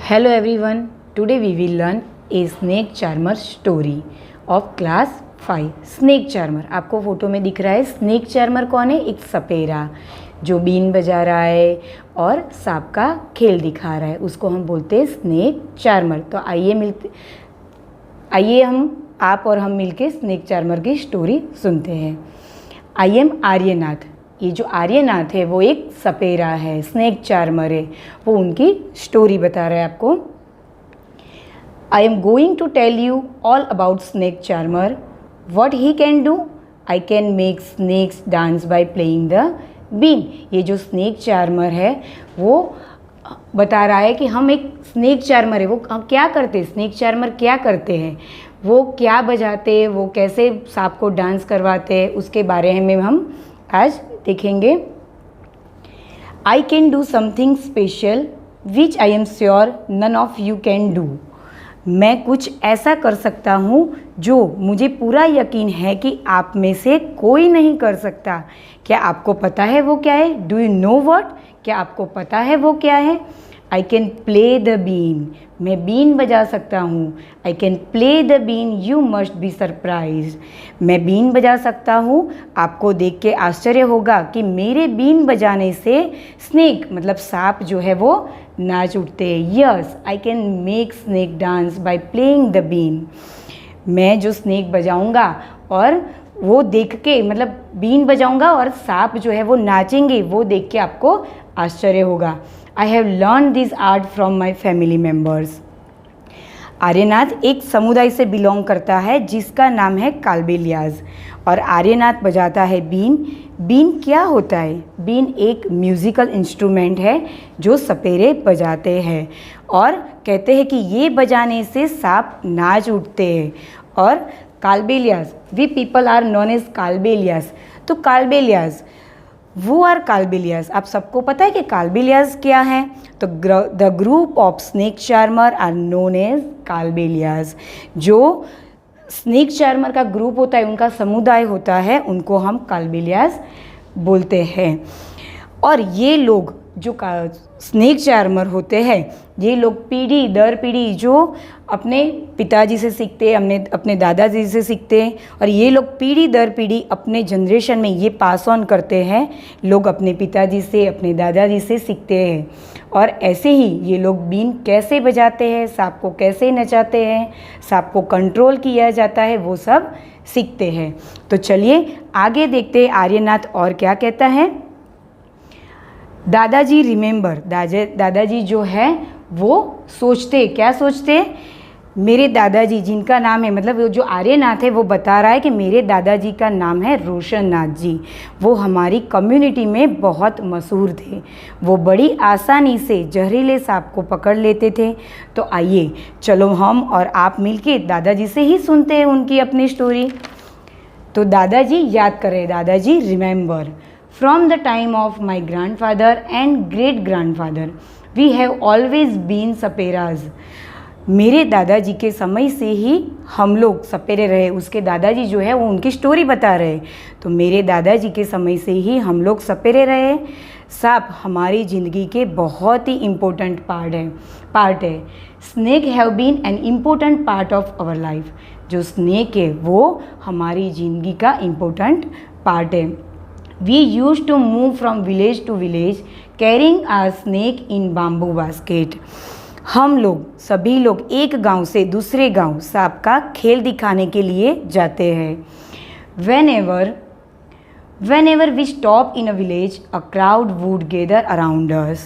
Hello everyone, today we will learn a snake charmer story of class 5. Snake charmer, आपको photo में दिख रहा है। स्नेक चार्मर कौन है? एक सपेरा जो बीन बजा रहा है और सांप का खेल दिखा रहा है, उसको हम बोलते हैं स्नेक चार्मर। तो आइए आप और हम मिलके स्नेक चार्मर की स्टोरी सुनते हैं। I am Aryanath. ये जो आर्यनाथ है वो एक सपेरा है, स्नेक चार्मर है, वो उनकी स्टोरी बता रहा है आपको। I am going to tell you all about snake charmer. What he can do? I can make snakes dance by playing the been. ये जो स्नेक चार्मर है वो बता रहा है कि हम एक स्नेक चार्मर है, वो क्या करते हैं, स्नेक चार्मर क्या करते हैं, वो क्या बजाते हैं, वो कैसे सांप को डांस करवाते हैं, उसके बारे में हम आज देखेंगे। I can do something special which I am sure none of you can do. मैं कुछ ऐसा कर सकता हूँ जो मुझे पूरा यकीन है कि आप में से कोई नहीं कर सकता। क्या आपको पता है वो क्या है? Do you know what? क्या आपको पता है वो क्या है? I can play the been. मैं बीन बजा सकता हूँ। I can play the been, you must be surprise. मैं बीन बजा सकता हूँ, आपको देख के आश्चर्य होगा कि मेरे बीन बजाने से स्नेक मतलब सांप जो है वो नाच उठते हैं। Yes, I can make snake dance by playing the been. मैं जो स्नेक बजाऊंगा और वो देख के मतलब बीन बजाऊंगा और सांप जो है वो नाचेंगे, वो देख के आपको आश्चर्य होगा। I have learn this art from my family members. Aryanath एक समुदाय से बिलोंग करता है जिसका नाम है कालबेलियाज, और आर्यनाथ बजाता है बीन। बीन क्या होता है? बीन एक म्यूज़िकल इंस्ट्रूमेंट है जो सपेरे बजाते हैं और कहते हैं कि ये बजाने से सांप नाच उठते हैं। और Kalbelias, we people are known as Kalbelias. तो कालबेलियाज, वो आर कालबेलियाज। आप सबको पता है कि कालबेलियाज क्या है? तो the group of snake charmer are known as Kalbelias. जो स्नेक चार्मर का ग्रुप होता है, उनका समुदाय होता है, उनको हम कालबेलियाज बोलते हैं। और ये लोग जो स्नेक चार्मर होते हैं, ये लोग पीढ़ी दर पीढ़ी जो अपने पिताजी से सीखते हैं, अपने दादाजी से सीखते हैं, और ये लोग पीढ़ी दर पीढ़ी अपने जनरेशन में ये पास ऑन करते हैं। लोग अपने पिताजी से, अपने दादाजी से सीखते हैं। और ऐसे ही ये लोग बीन कैसे बजाते हैं, सांप को कैसे नचाते हैं, सांप को कंट्रोल किया जाता है, वो सब सीखते हैं। तो चलिए आगे देखते हैं आर्यनाथ और क्या कहता है। दादाजी रिमेंबर, दादाजी जो है वो सोचते, क्या सोचते? मेरे दादाजी जिनका नाम है, मतलब जो आर्यनाथ है वो बता रहा है कि मेरे दादाजी का नाम है रोशन नाथ जी। वो हमारी कम्युनिटी में बहुत मशहूर थे। वो बड़ी आसानी से जहरीले सांप को पकड़ लेते थे। तो आइए चलो हम और आप मिलके दादाजी से ही सुनते हैं उनकी अपनी स्टोरी। तो दादाजी याद कर रहे, दादाजी remember, from the time of my grandfather and great grandfather we have always been saperas. मेरे दादाजी के समय से ही हम लोग सपेरे रहे। उसके दादाजी जो है वो उनकी स्टोरी बता रहे। तो मेरे दादाजी के समय से ही हम लोग सपेरे रहे। सांप हमारी ज़िंदगी के बहुत ही इम्पोर्टेंट पार्ट है। Snake have been an important part of our life. जो स्नेक है वो हमारी ज़िंदगी का इम्पोर्टेंट पार्ट है। We use to move from village to village carrying our snake in bamboo basket. हम लोग सभी लोग एक गांव से दूसरे गांव सांप का खेल दिखाने के लिए जाते हैं। Whenever we stop in a village, a crowd would gather around us.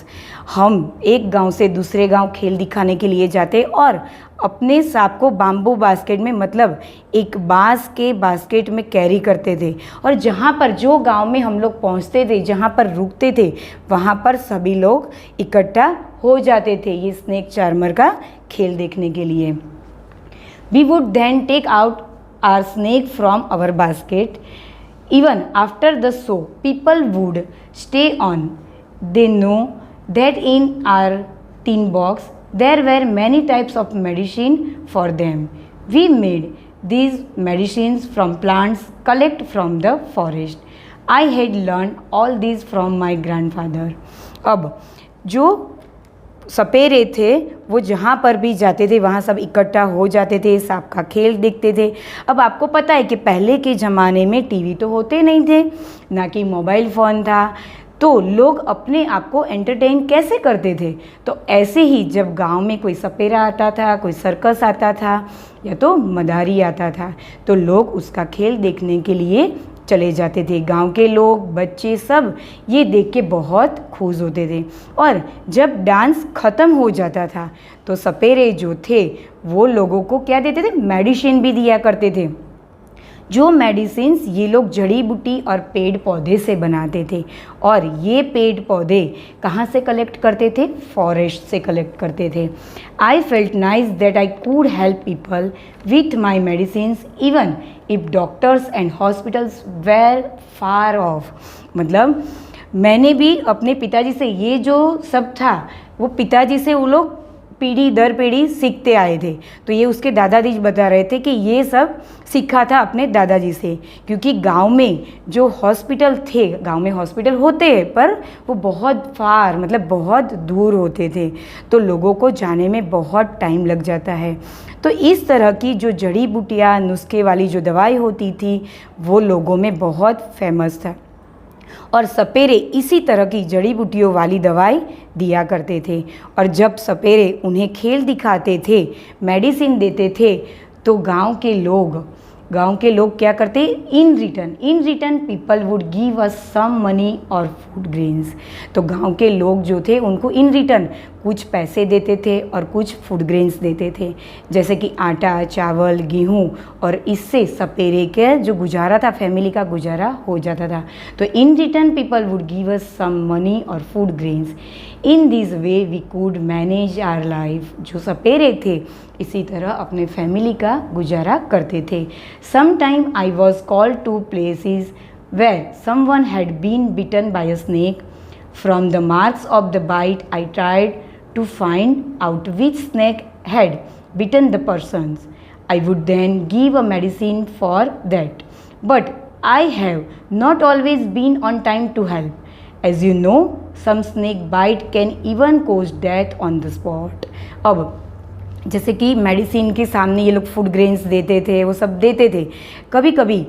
हम एक गांव से दूसरे गांव खेल दिखाने के लिए जाते और अपने सांप को बाम्बू बास्केट में, मतलब एक बांस के बास्केट में कैरी करते थे। और जहाँ पर, जो गांव में हम लोग पहुँचते थे, जहाँ पर रुकते थे, वहाँ पर सभी लोग इकट्ठा हो जाते थे ये स्नेक चार्मर का खेल देखने के लिए। We would then take out our snake from our basket. Even after the show, people would stay on. They know that in our tin box there were many types of medicine for them. We made these medicines from plants collect from the forest. I had learn all this from my grandfather. अब जो सपेरे थे वो जहाँ पर भी जाते थे वहाँ सब इकट्ठा हो जाते थे, सांप का खेल देखते थे। अब आपको पता है कि पहले के ज़माने में टीवी तो होते नहीं थे, ना कि मोबाइल फ़ोन था, तो लोग अपने आप को एंटरटेन कैसे करते थे? तो ऐसे ही जब गांव में कोई सपेरा आता था, कोई सर्कस आता था या तो मदारी आता था, तो लोग उसका खेल देखने के लिए चले जाते थे। गांव के लोग, बच्चे सब ये देख के बहुत खुश होते थे। और जब डांस ख़त्म हो जाता था तो सपेरे जो थे वो लोगों को क्या देते थे? मेडिसिन भी दिया करते थे। जो मेडिसिन्स ये लोग जड़ी बूटी और पेड़ पौधे से बनाते थे, और ये पेड़ पौधे कहाँ से कलेक्ट करते थे? फॉरेस्ट से कलेक्ट करते थे। I felt nice that I could help people with my medicines even if doctors and hospitals were far off. मतलब मैंने भी अपने पिताजी से ये जो सब था वो पिताजी से वो लोग पीढ़ी दर पीढ़ी सीखते आए थे। तो ये उसके दादाजी बता रहे थे कि ये सब सीखा था अपने दादाजी से, क्योंकि गांव में जो हॉस्पिटल थे, गांव में हॉस्पिटल होते हैं पर वो बहुत फार मतलब बहुत दूर होते थे, तो लोगों को जाने में बहुत टाइम लग जाता है। तो इस तरह की जो जड़ी बूटियाँ, नुस्खे वाली जो दवाई होती थी वो लोगों में बहुत फेमस था, और सपेरे इसी तरह की जड़ी बूटियों वाली दवाई दिया करते थे। और जब सपेरे उन्हें खेल दिखाते थे, मेडिसिन देते थे, तो गांव के लोग क्या करते? In return people would give us some money और फूड ग्रेन्स। तो गांव के लोग जो थे उनको इन रिटर्न कुछ पैसे देते थे और कुछ फूड ग्रेन्स देते थे, जैसे कि आटा, चावल, गेहूँ, और इससे सपेरे के जो गुजारा था, फैमिली का गुजारा हो जाता था। तो in return people would give us some money और food grains. In this way we could manage our life. जो सपेरे थे इसी तरह अपने फैमिली का गुजारा करते थे। Some time I was called to places where someone had been bitten by a snake. From the marks of the bite I tried to find out which snake had bitten the persons. I would then give a medicine for that. But I have not always been on time to help. As you know, some snake bite can even cause death on the spot. अब जैसे कि medicine के सामने ये लोग food grains देते थे, वो सब देते थे। कभी कभी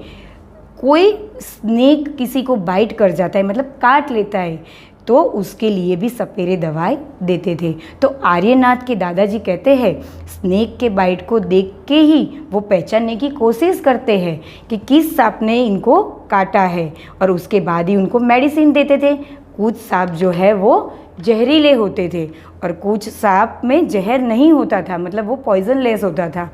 कोई स्नेक किसी को बाइट कर जाता है, मतलब काट लेता है, तो उसके लिए भी सपेरे दवाई देते थे। तो आर्यनाथ के दादाजी कहते हैं स्नेक के बाइट को देख के ही वो पहचानने की कोशिश करते हैं कि किस सांप ने इनको काटा है, और उसके बाद ही उनको मेडिसिन देते थे। कुछ सांप जो है वो जहरीले होते थे और कुछ सांप में जहर नहीं होता था, मतलब वो पॉइजनलेस होता था,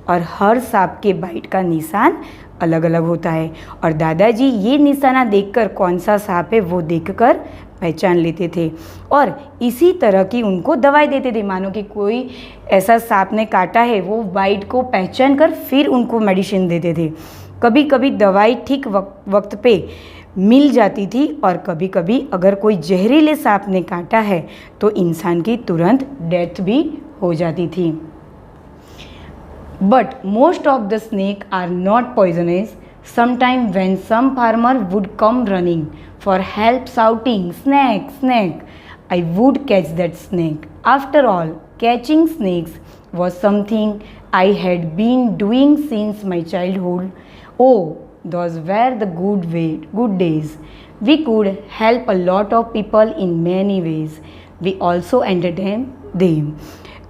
और हर सांप के बाइट का निशान अलग अलग होता है। और दादाजी ये निशाना देखकर कौन सा सांप है वो देखकर पहचान लेते थे, और इसी तरह की उनको दवाई देते थे। मानो कि कोई ऐसा सांप ने काटा है, वो बाइट को पहचान कर फिर उनको मेडिसिन देते थे। कभी कभी दवाई ठीक वक्त पे मिल जाती थी, और कभी कभी अगर कोई जहरीले सांप ने काटा है तो इंसान की तुरंत डेथ भी हो जाती थी। But most of the snake are not poisonous. Sometime when some farmer would come running for help shouting, "Snake, snake," I would catch that snake. After all, catching snakes was something I had been doing since my childhood. Oh, those were the good days. We could help a lot of people in many ways. We also entertained them.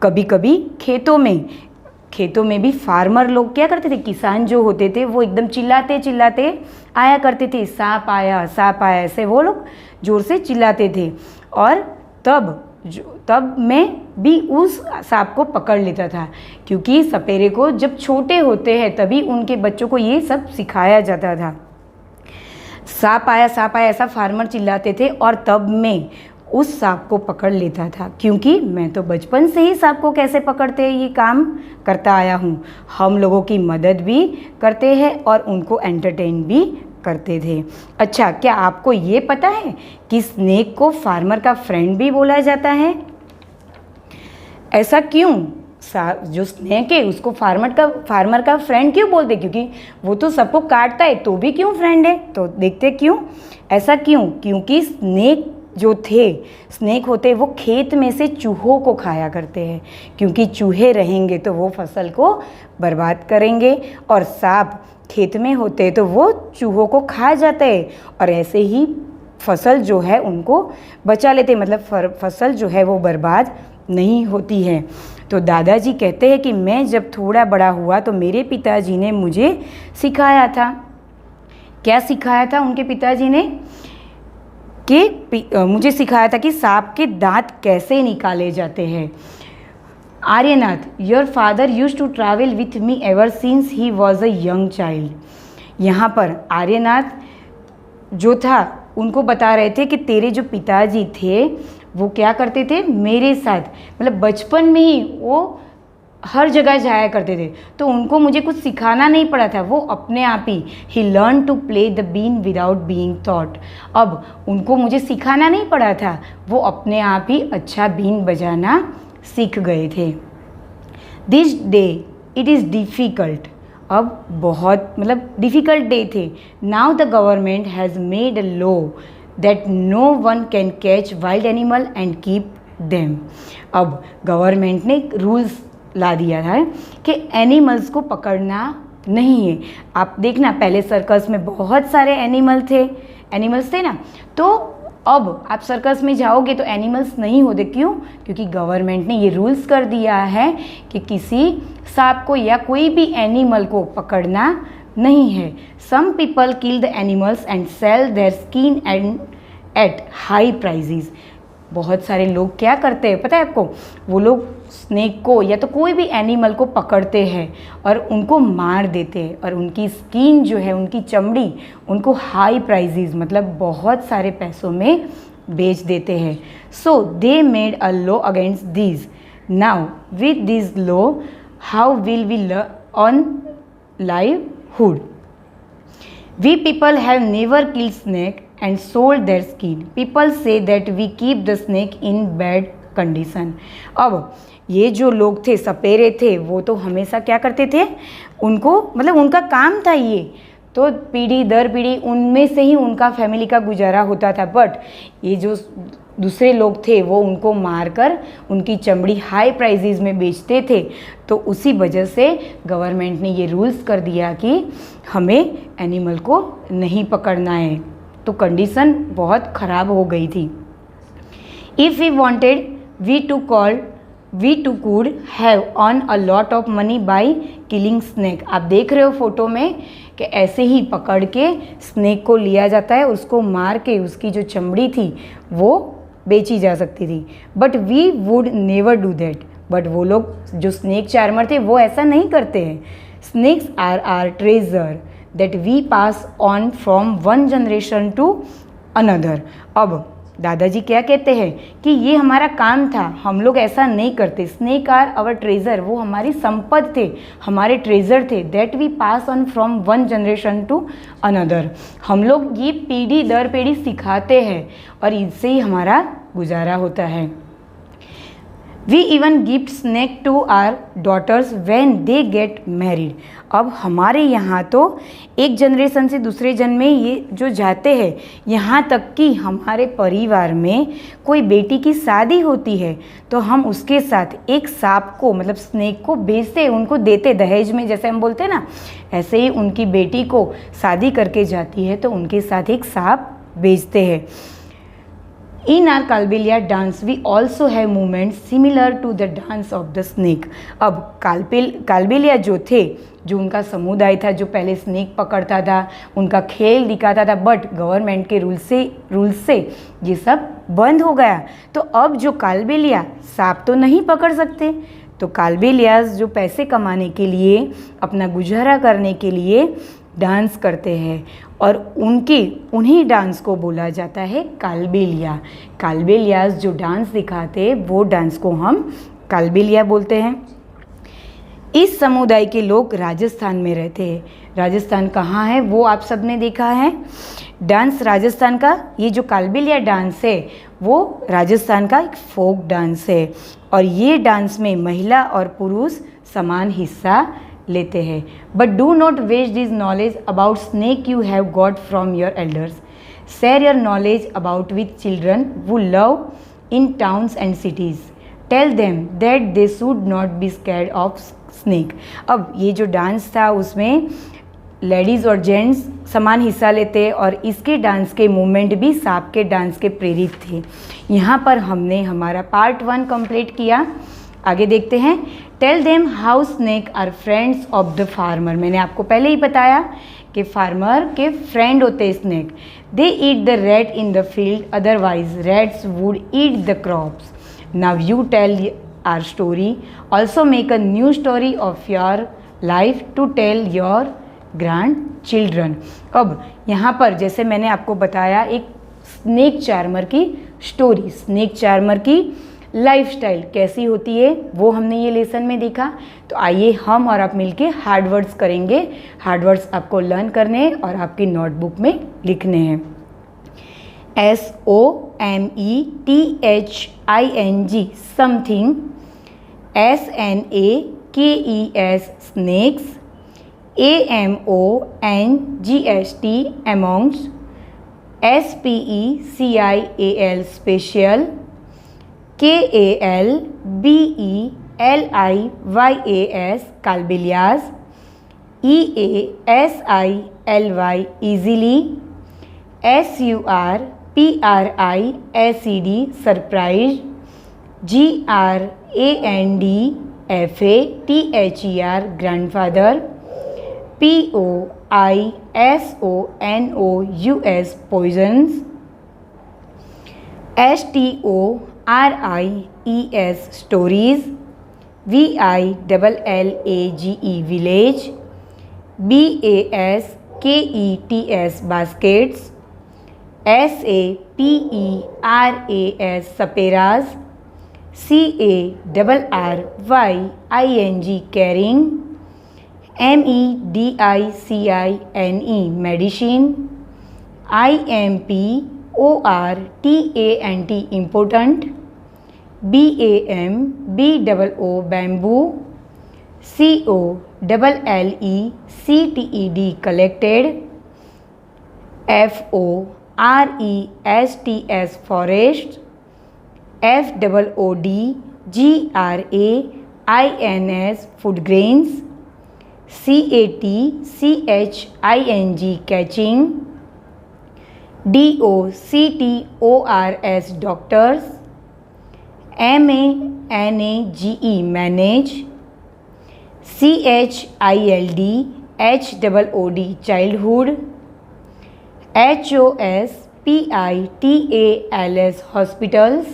कभी कभी खेतों में भी farmer लोग क्या करते थे, किसान जो होते थे वो एकदम चिल्लाते चिल्लाते आया करते थे, सांप आया, ऐसे वो लोग ज़ोर से चिल्लाते थे। और तब मैं भी उस सांप को पकड़ लेता था, क्योंकि सपेरे को जब छोटे होते हैं तभी उनके बच्चों को ये सब सिखाया जाता था। सांप आया ऐसा फार्मर चिल्लाते थे, और तब मैं उस सांप को पकड़ लेता था, क्योंकि मैं तो बचपन से ही सांप को कैसे पकड़ते हैं ये काम करता आया हूँ। हम लोगों की मदद भी करते हैं और उनको एंटरटेन भी करते थे। अच्छा, क्या आपको ये पता है कि स्नेक को फार्मर का फ्रेंड भी बोला जाता है? ऐसा क्यों? जो स्नेक है उसको फार्मर का फ्रेंड क्यों बोलते, क्योंकि वो तो सबको काटता है तो भी क्यों फ्रेंड है। तो देखते क्यों, ऐसा क्यों, क्योंकि स्नेक होते वो खेत में से चूहों को खाया करते हैं, क्योंकि चूहे रहेंगे तो वो फसल को बर्बाद करेंगे, और सांप खेत में होते तो वो चूहों को खा जाते हैं, और ऐसे ही फसल जो है उनको बचा लेते, मतलब फसल जो है वो बर्बाद नहीं होती है। तो दादाजी कहते हैं कि मैं जब थोड़ा बड़ा हुआ तो मेरे पिताजी ने मुझे सिखाया था। क्या सिखाया था उनके पिताजी ने, कि मुझे सिखाया था कि सांप के दांत कैसे निकाले जाते हैं। Aryanath, your father used to travel with me ever since he was a young child. यहाँ पर आर्यनाथ जो था उनको बता रहे थे कि तेरे जो पिताजी थे वो क्या करते थे मेरे साथ, मतलब बचपन में ही वो हर जगह जाया करते थे, तो उनको मुझे कुछ सिखाना नहीं पड़ा था, वो अपने आप ही learn to play the been without being thought. अब उनको मुझे सिखाना नहीं पड़ा था, वो अपने आप ही अच्छा बीन बजाना सीख गए थे। This day it is difficult, अब बहुत डिफ़िकल्ट डे थे। Now the government has made a law that no one can catch wild animal and keep them. अब गवर्नमेंट ने रूल्स ला दिया है कि एनिमल्स को पकड़ना नहीं है। आप देखना पहले सर्कस में बहुत सारे एनिमल्स थे ना, तो अब आप सर्कस में जाओगे तो एनिमल्स नहीं होते। क्यों? क्योंकि गवर्नमेंट ने ये रूल्स कर दिया है कि किसी सांप को या कोई भी एनिमल को पकड़ना नहीं है। Some people kill the animals and sell their skin and at high prices. बहुत सारे लोग क्या करते हैं पता है आपको, वो लोग स्नेक को या तो कोई भी एनिमल को पकड़ते हैं और उनको मार देते हैं, और उनकी स्किन जो है, उनकी चमड़ी, उनको हाई प्राइजेस मतलब बहुत सारे पैसों में बेच देते हैं। So they made a law against this. Now with this law how will we earn livelihood? We people have never killed snake and sold their skin. People say that we keep the snake in bad condition. अब ये जो लोग थे, सपेरे थे, वो तो हमेशा क्या करते थे, उनको उनका काम था ये, तो पीढ़ी दर पीढ़ी उनमें से ही उनका फैमिली का गुजारा होता था। बट ये जो दूसरे लोग थे वो उनको मारकर उनकी चमड़ी हाई प्राइजेस में बेचते थे, तो उसी वजह से गवर्नमेंट ने ये रूल्स कर दिया कि हमें एनिमल को नहीं पकड़ना है। तो कंडीशन बहुत ख़राब हो गई थी। If we wanted we too could have earn a lot of money by killing snake. आप देख रहे हो फोटो में कि ऐसे ही पकड़ के स्नेक को लिया जाता है, उसको मार के उसकी जो चमड़ी थी वो बेची जा सकती थी। But we would never do that. But वो लोग जो स्नेक चार्मर थे वो ऐसा नहीं करते हैं। Snakes are our treasure that we pass on from one generation to another. अब दादाजी क्या कहते हैं कि ये हमारा काम था, हम लोग ऐसा नहीं करते। स्नेक आर आवर ट्रेजर, वो हमारी संपत्ति थे, हमारे ट्रेजर थे, that we pass on from one generation to another. हम लोग ये पीढ़ी दर पीढ़ी सिखाते हैं और इससे ही हमारा गुजारा होता है। We even gift snake to our daughters when they get married. अब हमारे यहाँ तो एक जनरेशन से दूसरे जन में ये जो जाते हैं, यहाँ तक कि हमारे परिवार में कोई बेटी की शादी होती है तो हम उसके साथ एक सांप को स्नेक को बेचते, उनको देते दहेज में, जैसे हम बोलते हैं ना, ऐसे ही उनकी बेटी को शादी करके जाती है तो उनके साथ एक सांप बेचते हैं। In our Kalbelia dance we also have movement similar to the dance of the snake. अब कालबेलिया जो थे, जो उनका समुदाय था, जो पहले स्नेक पकड़ता था, उनका खेल दिखाता था, बट गवर्नमेंट के रूल से ये सब बंद हो गया। तो अब जो कालबेलिया सांप तो नहीं पकड़ सकते, तो कालबेलियाज जो पैसे कमाने के लिए, अपना गुजारा करने के लिए डांस करते हैं और उन्हीं डांस को बोला जाता है कालबेलिया। कालबेलियाज जो डांस दिखाते हैं वो डांस को हम कालबेलिया बोलते हैं। इस समुदाय के लोग राजस्थान में रहते हैं। राजस्थान कहाँ है वो आप सबने देखा है। डांस राजस्थान का, ये जो कालबेलिया डांस है वो राजस्थान का एक फोक डांस है और ये डांस में महिला और पुरुष समान हिस्सा लेते हैं। But do not waste this knowledge about snake you have got from your elders. Share your knowledge about with children who love in towns and cities. Tell them that they should not be scared of snake. अब ये जो dance था उसमें ladies और gents समान हिस्सा लेते और इसके डांस के मूवमेंट भी सांप के डांस के प्रेरित थे। यहाँ पर हमने हमारा पार्ट 1 कंप्लीट किया। आगे देखते हैं। Tell them how snake are friends of the farmer. मैंने आपको पहले ही बताया कि फार्मर के फ्रेंड होते snake. They eat the rat in the field, otherwise rats would eat the crops. Now you tell our story, also make a new story of your life to tell your grandchildren. अब यहाँ पर जैसे मैंने आपको बताया एक snake charmer की story, snake charmer की लाइफस्टाइल कैसी होती है वो हमने ये लेसन में देखा। तो आइए हम और आप मिलके हार्ड वर्ड्स करेंगे। हार्ड वर्ड्स आपको लर्न करने हैं और आपकी नोटबुक में लिखने हैं। SOMETHING something, SNAKES snakes, AMONGST amongst, SPECIAL special, KALBELIYAS Kalbelias, EASILY easily, SURPRISED surprise, GRANDFATHER grandfather, POISONOUS poisons, STORIES stories, VILLAGE village, BASKETS baskets, SAPERAS saperas, CARRYING caring, MEDICINE medicine, IMPORTANT important, BAMBOO bamboo, COLLECTED collected, FORESTS forest, FOODGRAINS food grains, CATCHING catching, DOCTORS doctors, MANAGE manage, CHILDHOOD childhood, HOSPITALS hospitals,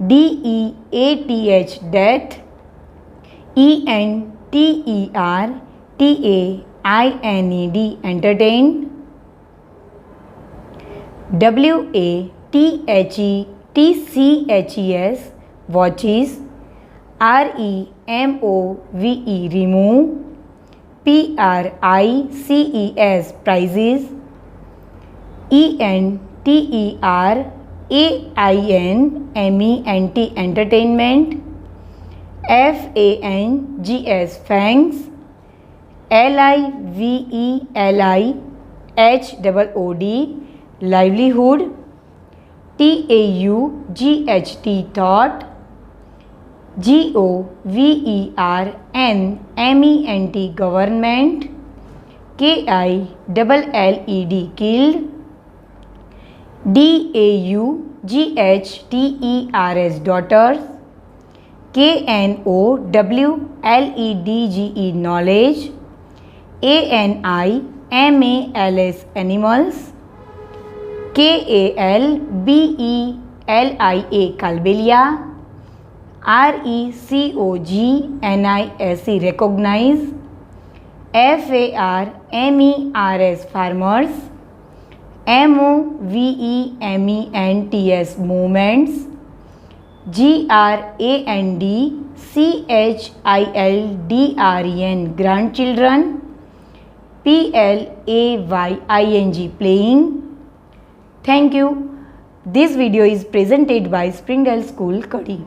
DEATH death, ENTERTAINED entertain, WATCHES watches, REMOVE remove, PRICES prizes, ENTERAINMENT entertainment, FANGS fangs, LIVELIHOOD livelihood, TAUGHT thought, GOVERNMENT government, KILLED killed, DAUGHTERS daughters, KNOWLEDGE knowledge, ANIMALS animals, KALBELIA Kalbelia, RECOGNISE recognize, FARMERS farmers, MOVEMENTS movements, GRANDCHILDREN grandchildren, PLAYING playing. Thank you. This video is presented by Springdale School, Kadi.